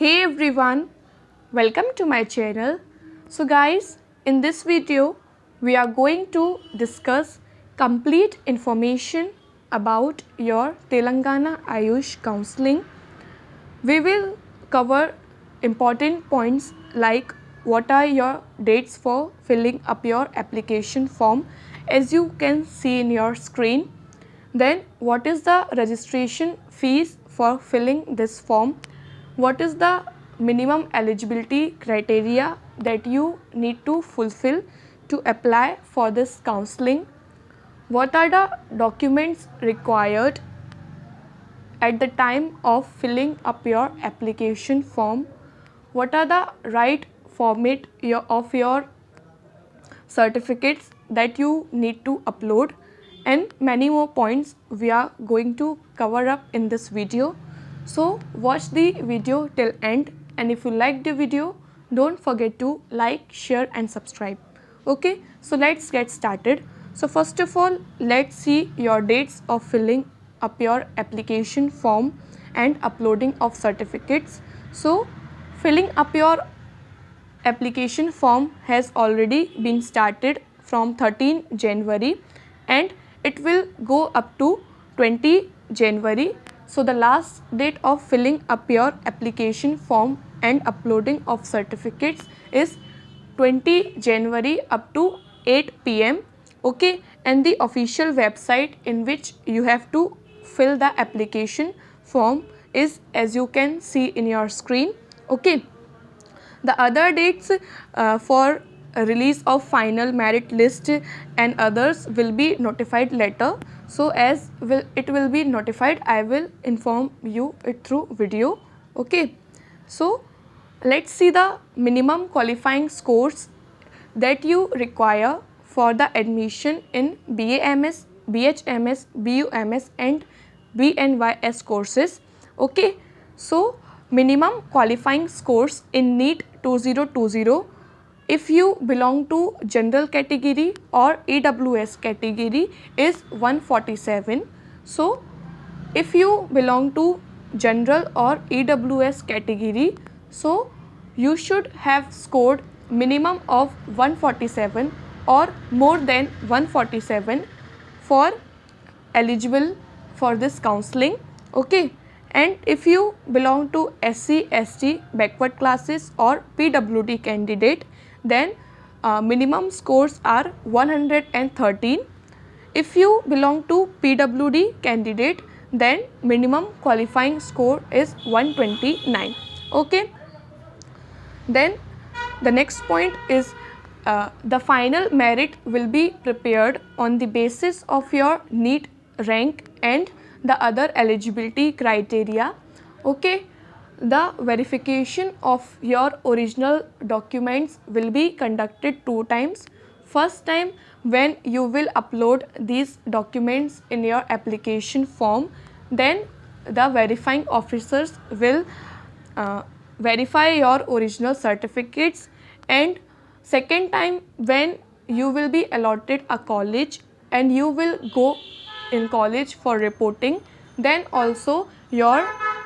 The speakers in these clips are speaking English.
Hey everyone, welcome to my channel. So guys, in this video we are going to discuss complete information about your Telangana Ayush counseling. We will cover important points like what are your dates for filling up your application form as you can see in your screen. Then what is the registration fees for filling this form? What is the minimum eligibility criteria that you need to fulfill to apply for this counseling? What are the documents required at the time of filling up your application form? What are the right format of your certificates that you need to upload, and many more points we are going to cover up in this video. So watch the video till end, and if you like the video, don't forget to like, share and subscribe. Okay, so let's get started. So first of all, let's see your dates of filling up your application form and uploading of certificates. So filling up your application form has already been started from 13 January and it will go up to 20 January. So the last date of filling up your application form and uploading of certificates is 20 January up to 8 p.m. Okay, and the official website in which you have to fill the application form is as you can see in your screen. Okay. The other dates for release of final merit list and others will be notified later. So as it will be notified, I will inform you it through video. Okay. So let's see the minimum qualifying scores that you require for the admission in BAMS, BHMS, BUMS and BNYS courses. Okay. So minimum qualifying scores in NEET 2020, if you belong to general category or EWS category, is 147. So if you belong to general or EWS category, so you should have scored minimum of 147 or more than 147 for eligible for this counseling. Okay, and if you belong to SC, ST, backward classes or PWD candidate, then minimum scores are 113. If you belong to PWD candidate, then minimum qualifying score is 129. Okay. Then the next point is the final merit will be prepared on the basis of your NEET rank and the other eligibility criteria. Okay. The verification of your original documents will be conducted 2 times. First time when you will upload these documents in your application form, then the verifying officers will verify your original certificates, and second time when you will be allotted a college and you will go in college for reporting, then also your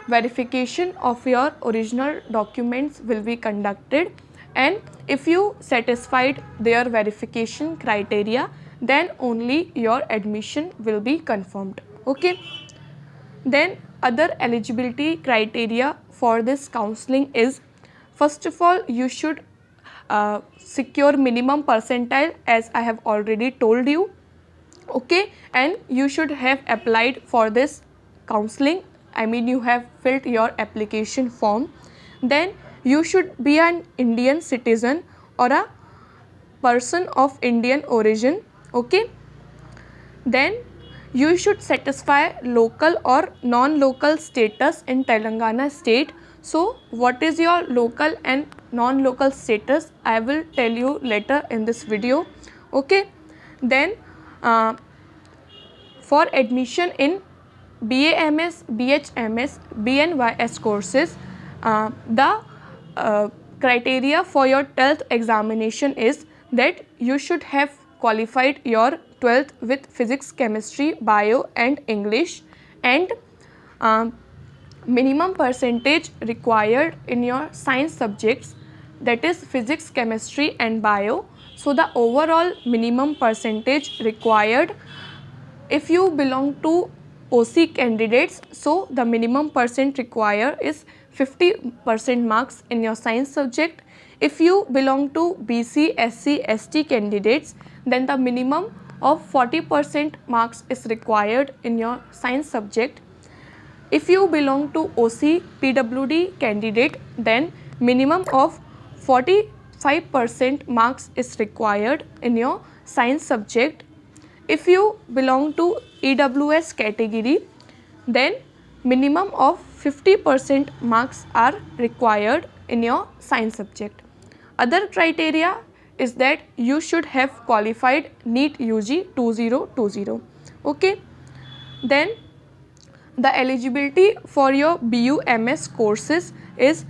verification of your original documents will be conducted, and if you satisfied their verification criteria, then only your admission will be confirmed. Okay. Then other eligibility criteria for this counseling is, first of all, you should secure minimum percentile as I have already told you. Okay, and you should have applied for this counseling, I mean you have filled your application form. Then you should be an Indian citizen or a person of Indian origin. Okay. Then you should satisfy local or non-local status in Telangana state. So what is your local and non-local status, I will tell you later in this video. Okay. Then for admission in BAMS, BHMS, BNYS courses, the criteria for your 12th examination is that you should have qualified your 12th with physics, chemistry, bio and English, and minimum percentage required in your science subjects, that is physics, chemistry and bio. So the overall minimum percentage required, if you belong to OC candidates, so the minimum percent required is 50% marks in your science subject. If you belong to BC, SC, ST candidates, then the minimum of 40% marks is required in your science subject. If you belong to OC PWD candidate, then minimum of 45% marks is required in your science subject. If you belong to EWS category, then minimum of 50% marks are required in your science subject. Other criteria is that you should have qualified NEET UG 2020. Okay. Then the eligibility for your BUMS courses is,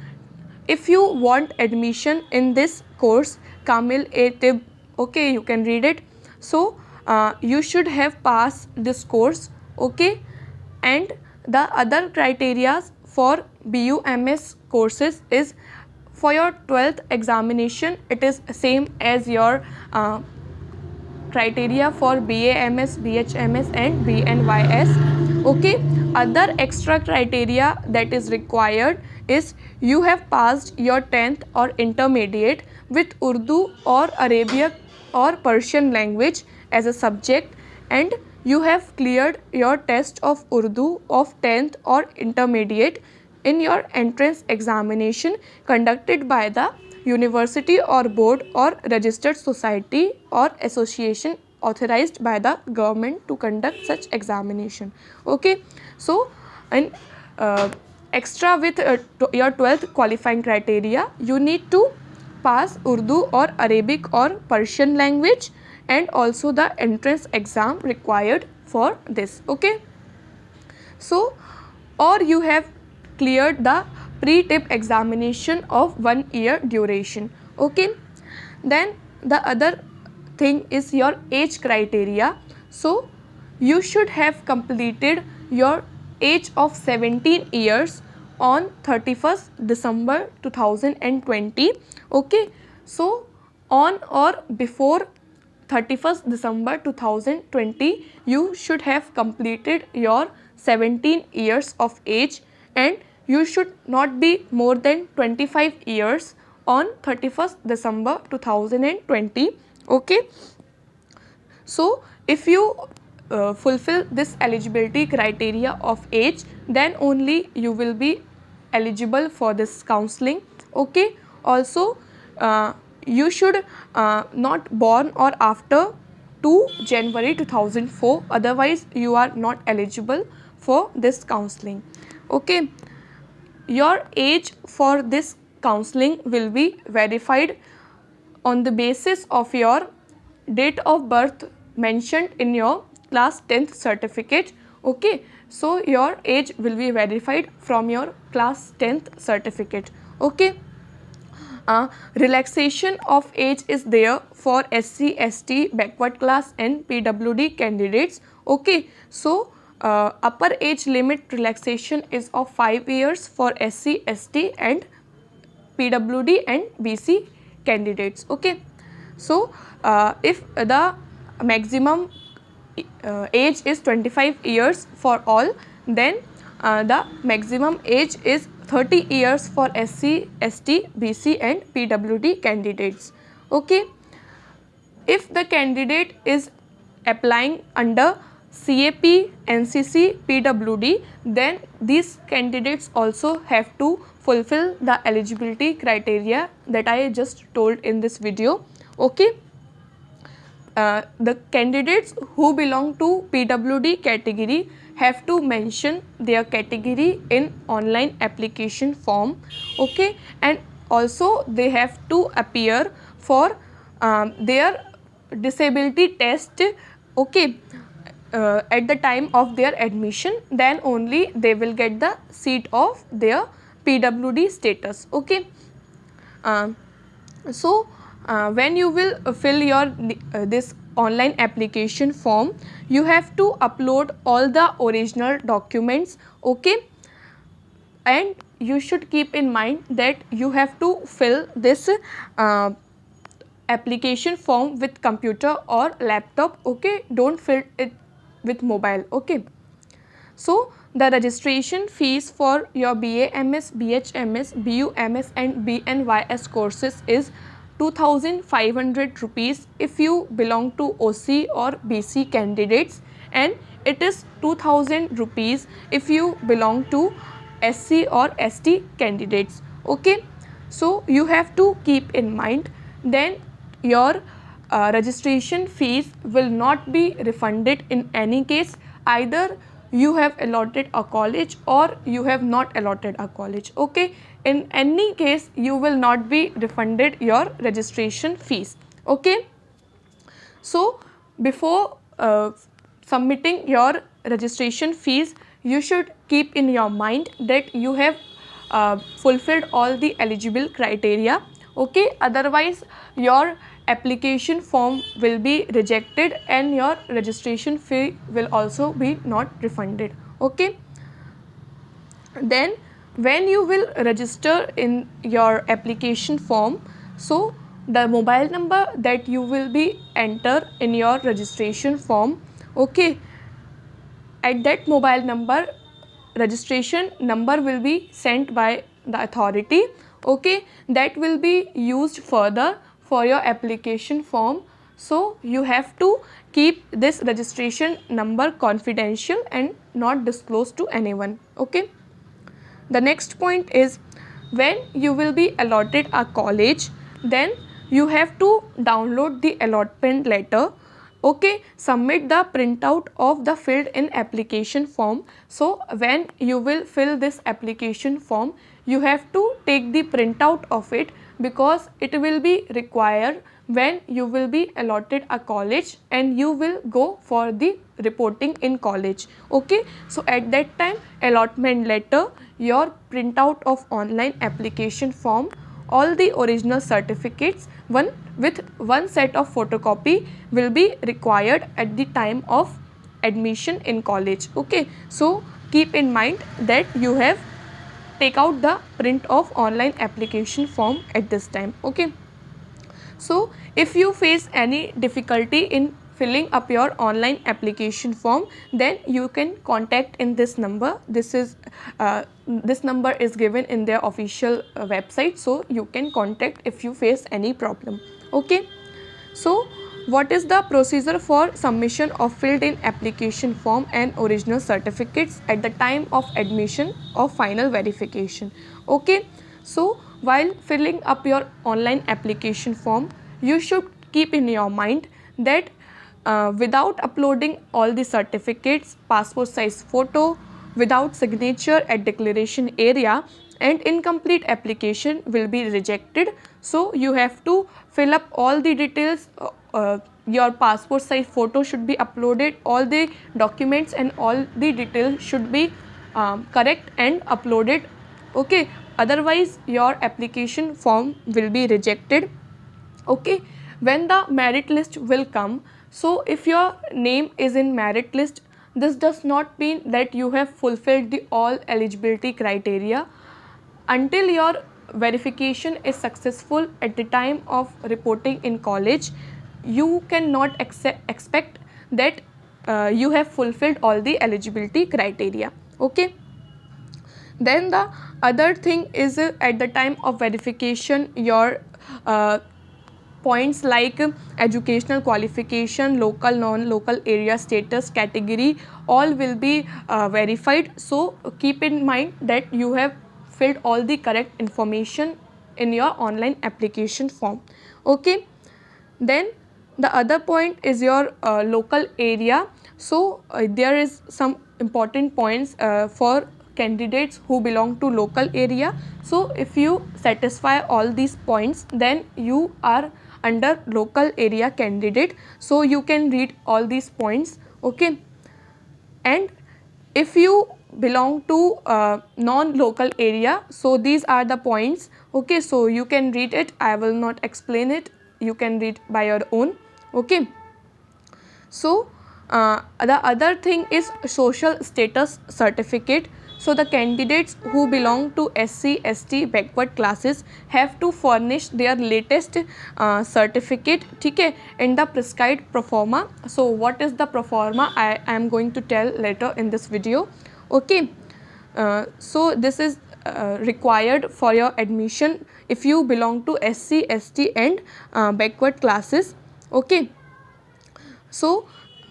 if you want admission in this course Kamil A. Tib, okay, you can read it. So you should have passed this course, okay. And the other criteria for BUMS courses is, for your 12th examination it is same as your criteria for BAMS, BHMS and BNYS, okay. Other extra criteria that is required is, you have passed your 10th or intermediate with Urdu or Arabic or Persian language as a subject, and you have cleared your test of Urdu of 10th or intermediate in your entrance examination conducted by the university or board or registered society or association authorized by the government to conduct such examination, okay. So and extra with your 12th qualifying criteria, you need to pass Urdu or Arabic or Persian language and also the entrance exam required for this, okay. So or you have cleared the pre-tip examination of 1 year duration, okay. Then the other thing is your age criteria. So you should have completed your age of 17 years on 31st December 2020, okay. So on or before 31st December 2020 you should have completed your 17 years of age, and you should not be more than 25 years on 31st December 2020, okay. So if you fulfill this eligibility criteria of age, then only you will be eligible for this counseling, okay. Also you should not born or after 2 January 2004, otherwise you are not eligible for this counseling, okay. Your age for this counseling will be verified on the basis of your date of birth mentioned in your class 10th certificate, okay. So your age will be verified from your class 10th certificate, okay. Relaxation of age is there for SC, ST, backward class and PWD candidates, okay. So upper age limit relaxation is of 5 years for SC, ST and PWD and BC candidates, okay. So if the maximum age is 25 years for all, then the maximum age is 30 years for SC, ST, BC and PWD candidates, okay. If the candidate is applying under CAP, NCC, PWD, then these candidates also have to fulfill the eligibility criteria that I just told in this video, okay. The candidates who belong to PWD category have to mention their category in online application form, okay, and also they have to appear for their disability test, okay, at the time of their admission, then only they will get the seat of their PWD status, okay. So when you will fill your this online application form, you have to upload all the original documents, okay. and you should keep in mind that you have to fill this application form with computer or laptop, okay, don't fill it with mobile, okay. So the registration fees for your BAMS, BHMS, BUMS and BNYS courses is 2500 rupees if you belong to OC or BC candidates, and it is 2000 rupees if you belong to SC or ST candidates, okay. So you have to keep in mind, then your registration fees will not be refunded in any case, either you have allotted a college or you have not allotted a college, okay. In any case you will not be refunded your registration fees, okay. So before submitting your registration fees, you should keep in your mind that you have fulfilled all the eligible criteria, okay. Otherwise your application form will be rejected and your registration fee will also be not refunded, okay. Then when you will register in your application form, so the mobile number that you will be enter in your registration form, okay, at that mobile number registration number will be sent by the authority, okay, that will be used further for your application form. So you have to keep this registration number confidential and not disclose to anyone, okay. The next point is, when you will be allotted a college, then you have to download the allotment letter, okay, submit the printout of the filled in application form. So when you will fill this application form, you have to take the printout of it, because it will be required when you will be allotted a college and you will go for the reporting in college, okay. So at that time, allotment letter, your printout of online application form, all the original certificates, one set of photocopy will be required at the time of admission in college, okay. So keep in mind that you have take out the print of online application form at this time, okay. So if you face any difficulty in filling up your online application form, then you can contact in this number. This number is given in their official website, so you can contact if you face any problem, okay. So what is the procedure for submission of filled in application form and original certificates at the time of admission or final verification, okay. So while filling up your online application form, you should keep in your mind that without uploading all the certificates, passport size photo, without signature at declaration area, and incomplete application will be rejected. So you have to fill up all the details, your passport size photo should be uploaded, all the documents and all the details should be correct and uploaded, okay. Otherwise your application form will be rejected, okay. When the merit list will come, so if your name is in merit list, this does not mean that you have fulfilled the all eligibility criteria. Until your verification is successful at the time of reporting in college, you cannot expect that you have fulfilled all the eligibility criteria, okay. Then the other thing is, at the time of verification, your points like educational qualification, local, non-local area status, category, all will be verified. So keep in mind that you have filled all the correct information in your online application form, okay. Then the other point is your local area. So there is some important points for candidates who belong to local area. So if you satisfy all these points, then you are under local area candidate. So you can read all these points, okay. And if you belong to non-local area, so these are the points, okay. So you can read it, I will not explain it, you can read by your own, okay. So the other thing is social status certificate. So the candidates who belong to SC, ST backward classes have to furnish their latest certificate, ठीक है, in the prescribed proforma. So what is the proforma? I am going to tell later in this video. Okay. So this is required for your admission if you belong to SC, ST and backward classes. Okay. So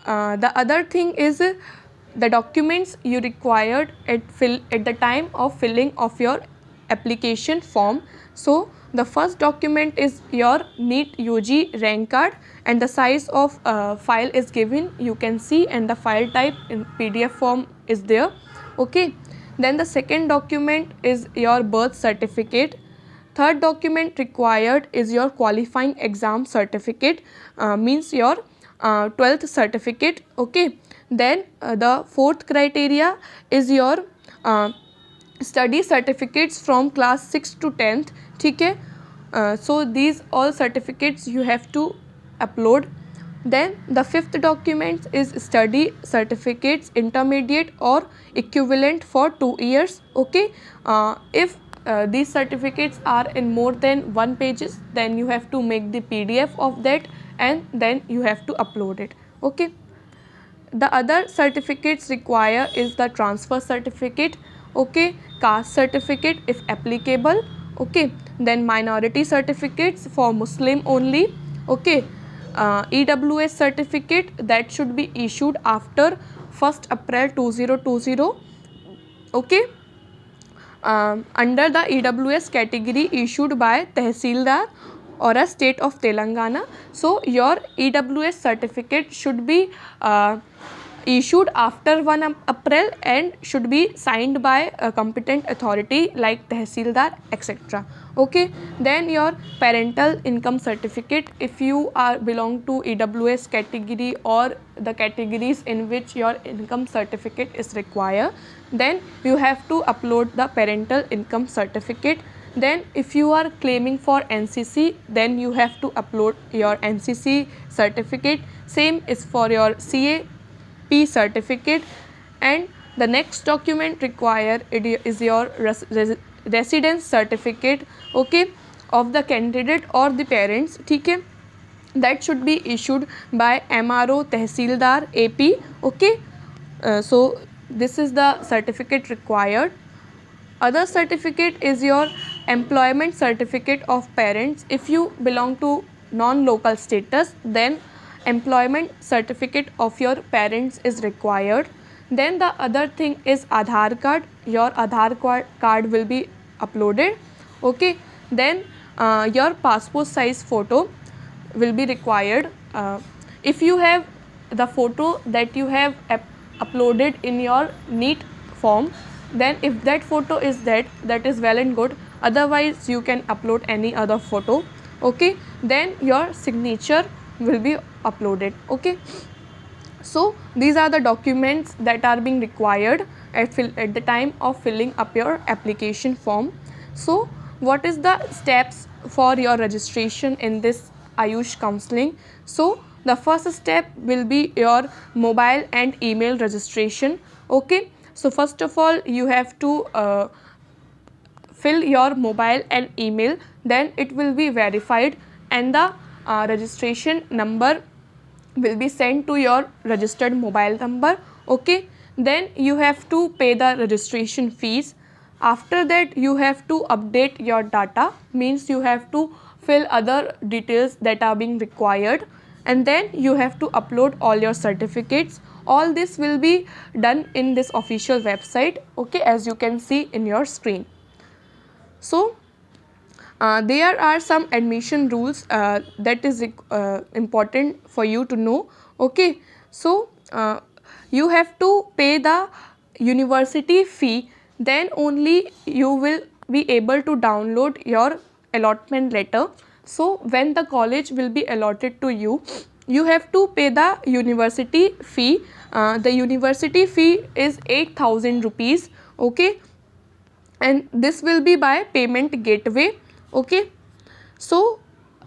the other thing is the documents you required at the time of filling of your application form. So the first document is your NEET UG rank card, and the size of file is given, you can see, and the file type in PDF form is there. Okay. Then the second document is your birth certificate. Third document required is your qualifying exam certificate, means your 12th certificate. Okay. Then the fourth criteria is your study certificates from class 6 to 10th. ठीक है. So these all certificates you have to upload. Then the fifth document is study certificates intermediate or equivalent for 2 years. Okay. If these certificates are in more than 1 pages, then you have to make the PDF of that and then you have to upload it. Okay. The other certificates require is the transfer certificate, okay, caste certificate if applicable, okay, then minority certificates for Muslim only, okay, EWS certificate that should be issued after 1st April 2020, okay, under the EWS category issued by Tehsildar or a state of Telangana. So your EWS certificate should be issued after 1 April and should be signed by a competent authority like Tehsildar, etc. Okay. Then your parental income certificate, if you are belong to EWS category or the categories in which your income certificate is required, then you have to upload the parental income certificate. Then if you are claiming for NCC, then you have to upload your NCC certificate. Same is for your CAP certificate. And the next document required is your residence certificate, okay, of the candidate or the parents, ठीक है, that should be issued by MRO Tehsildar AP. Okay. So this is the certificate required. Other certificate is your employment certificate of parents. If you belong to non-local status, then employment certificate of your parents is required. Then the other thing is Aadhaar card. Your Aadhaar card will be uploaded. Okay. Then your passport size photo will be required. If you have the photo that you have uploaded in your NEET form, then if that photo is that is well and good. Otherwise you can upload any other photo. Okay. Then your signature will be uploaded. Okay. So these are the documents that are being required at the time of filling up your application form. So what is the steps for your registration in this Ayush counseling? So the first step will be your mobile and email registration. Okay. So first of all you have to fill your mobile and email, then it will be verified and the registration number will be sent to your registered mobile number. Okay. Then you have to pay the registration fees. After that you have to update your data, means you have to fill other details that are being required, and then you have to upload all your certificates. All this will be done in this official website, okay, as you can see in your screen. So there are some admission rules that is important for you to know. Okay. So you have to pay the university fee, then only you will be able to download your allotment letter. So when the college will be allotted to you, you have to pay the university fee. The university fee is 8,000 rupees. Okay. And this will be by payment gateway. Okay. So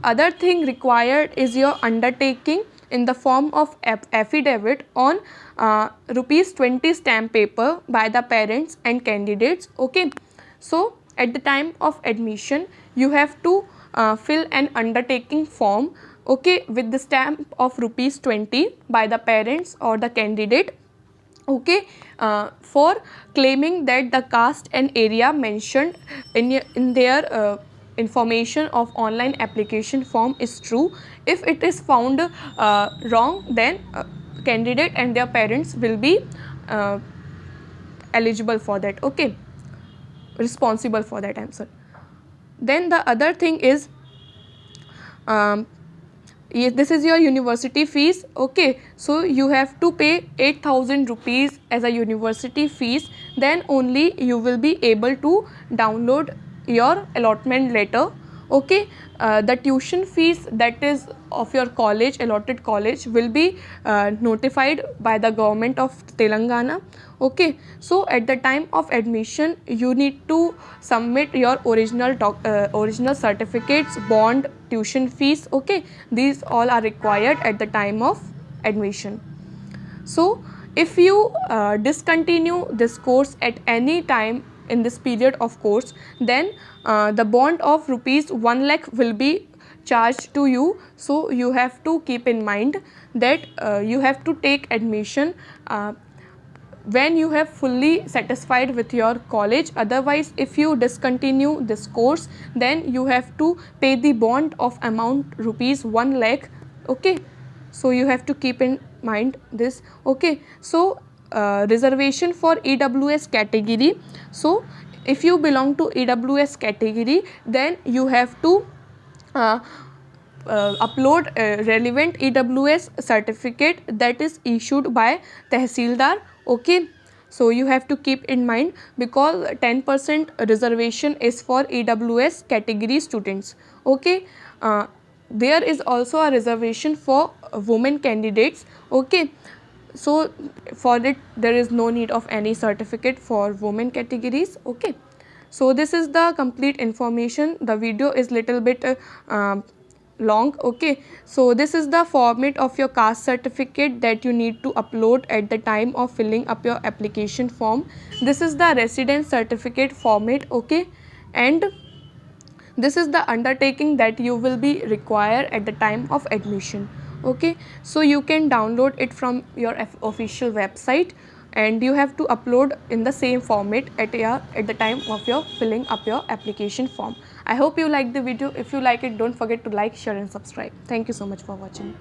other thing required is your undertaking. in the form of affidavit on rupees 20 stamp paper by the parents and candidates. Okay. So at the time of admission you have to fill an undertaking form, okay, with the stamp of rupees 20 by the parents or the candidate, okay, for claiming that the caste and area mentioned in their information of online application form is true. If it is found wrong, then candidate and their parents will be uh, eligible for that, okay, responsible for that answer. Then the other thing is, um, this is your university fees, okay. So you have to pay 8,000 rupees as a university fees, then only you will be able to download your allotment letter, okay. The tuition fees that is of your college, allotted college, will be notified by the government of Telangana, okay. So at the time of admission you need to submit your original certificates, bond, tuition fees, okay. These all are required at the time of admission. So if you discontinue this course at any time in this period of course, then the bond of rupees 1 lakh will be charged to you. So you have to keep in mind that you have to take admission when you have fully satisfied with your college. Otherwise, if you discontinue this course, then you have to pay the bond of amount rupees 1 lakh, okay. So you have to keep in mind this, okay. So reservation for EWS category. So if you belong to EWS category, then you have to upload a relevant EWS certificate that is issued by Tehsildar, okay. So you have to keep in mind, because 10% reservation is for EWS category students, okay. There is also a reservation for women candidates, okay. So for it there is no need of any certificate for women categories, okay. So this is the complete information. The video is little bit long, okay. So this is the format of your caste certificate that you need to upload at the time of filling up your application form. This is the residence certificate format, okay. And this is the undertaking that you will be required at the time of admission, okay. So you can download it from your official website, and you have to upload in the same format at the time of your filling up your application form. I hope you like the video. If you like it, don't forget to like, share and subscribe. Thank you so much for watching.